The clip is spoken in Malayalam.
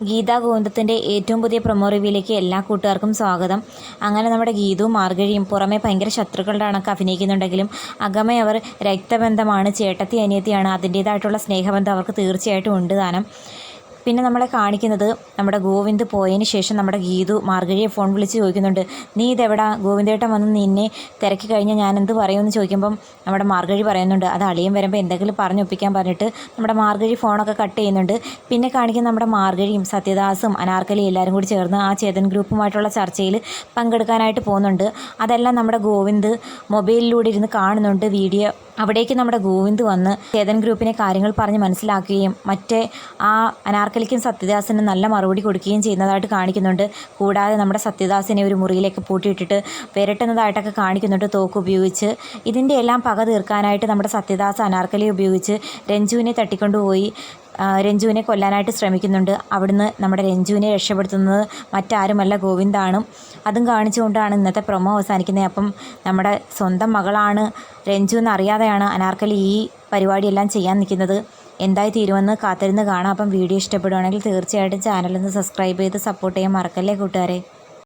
ഗീതാ ഗോവിന്ദത്തിൻ്റെ ഏറ്റവും പുതിയ പ്രൊമോ റിവ്യൂയിലേക്ക് എല്ലാ കൂട്ടുകാർക്കും സ്വാഗതം. അങ്ങനെ നമ്മുടെ ഗീതുവും മാർഗഴിയും പുറമെ ഭയങ്കര ശത്രുക്കളുടെ കണക്ക് അഭിനയിക്കുന്നുണ്ടെങ്കിലും അകമേ അവർ രക്തബന്ധമാണ്, ചേട്ടത്തി അനിയത്തിയാണ്. അതിൻ്റേതായിട്ടുള്ള സ്നേഹബന്ധം അവർക്ക് തീർച്ചയായിട്ടും ഉണ്ട് താനും. പിന്നെ നമ്മളെ കാണിക്കുന്നത് നമ്മുടെ ഗോവിന്ദ് പോയതിന് ശേഷം നമ്മുടെ ഗീതു മാർഗഴിയെ ഫോൺ വിളിച്ച് ചോദിക്കുന്നുണ്ട്, നീ ഇതെവിടാ? ഗോവിന്ദേട്ടൻ വന്ന് നിന്നെ തിരക്കി കഴിഞ്ഞാൽ ഞാൻ എന്ത് പറയുമെന്ന് ചോദിക്കുമ്പം നമ്മുടെ മാർഗഴി പറയുന്നുണ്ട്, അത് അളിയൻ വരുമ്പോൾ എന്തെങ്കിലും പറഞ്ഞൊപ്പിക്കാൻ പറഞ്ഞിട്ട് നമ്മുടെ മാർഗഴി ഫോണൊക്കെ കട്ട് ചെയ്യുന്നുണ്ട്. പിന്നെ കാണിക്കുന്ന നമ്മുടെ മാർഗഴിയും സത്യദാസും അനാർക്കലിയും എല്ലാവരും കൂടി ചേർന്ന് ആ ചേതൻ ഗ്രൂപ്പുമായിട്ടുള്ള ചർച്ചയിൽ പങ്കെടുക്കാനായിട്ട് പോകുന്നുണ്ട്. അതെല്ലാം നമ്മുടെ ഗോവിന്ദ് മൊബൈലിലൂടെ ഇരുന്ന് കാണുന്നുണ്ട് വീഡിയോ. അവിടേക്ക് നമ്മുടെ ഗോവിന്ദ് വന്ന് ചേതൻ ഗ്രൂപ്പിനെ കാര്യങ്ങൾ പറഞ്ഞ് മനസ്സിലാക്കുകയും മറ്റേ ആ അനാർക്കലിക്കും സത്യദാസിനും നല്ല മറുപടി കൊടുക്കുകയും ചെയ്യുന്നതായിട്ട് കാണിക്കുന്നുണ്ട്. കൂടാതെ നമ്മുടെ സത്യദാസിനെ ഒരു മുറിയിലേക്ക് പൂട്ടിയിട്ടിട്ട് വിരട്ടുന്നതായിട്ടൊക്കെ കാണിക്കുന്നുണ്ട് തോക്ക് ഉപയോഗിച്ച്. ഇതിൻ്റെ എല്ലാം പക തീർക്കാനായിട്ട് നമ്മുടെ സത്യദാസ് അനാർക്കലി ഉപയോഗിച്ച് രഞ്ജുവിനെ തട്ടിക്കൊണ്ടുപോയി രഞ്ജുവിനെ കൊല്ലാനായിട്ട് ശ്രമിക്കുന്നുണ്ട്. അവിടുന്ന് നമ്മുടെ രഞ്ജുവിനെ രക്ഷപ്പെടുത്തുന്നത് മറ്റാരുമല്ല ഗോവിന്ദാണ്. അതും കാണിച്ചുകൊണ്ടാണ് ഇന്നത്തെ പ്രൊമോ അവസാനിക്കുന്നത്. അപ്പം നമ്മുടെ സ്വന്തം മകളാണ് രഞ്ജു എന്നറിയാതെയാണ് അനാർക്കലി ഈ പരിപാടിയെല്ലാം ചെയ്യാൻ നിൽക്കുന്നത്. എന്തായി തീരുമെന്ന് കാത്തിരുന്ന് കാണാം. അപ്പം വീഡിയോ ഇഷ്ടപ്പെടുകയാണെങ്കിൽ തീർച്ചയായിട്ടും ചാനലൊന്ന് സബ്സ്ക്രൈബ് ചെയ്ത് സപ്പോർട്ട് ചെയ്യാൻ മറക്കല്ലേ കൂട്ടുകാരെ.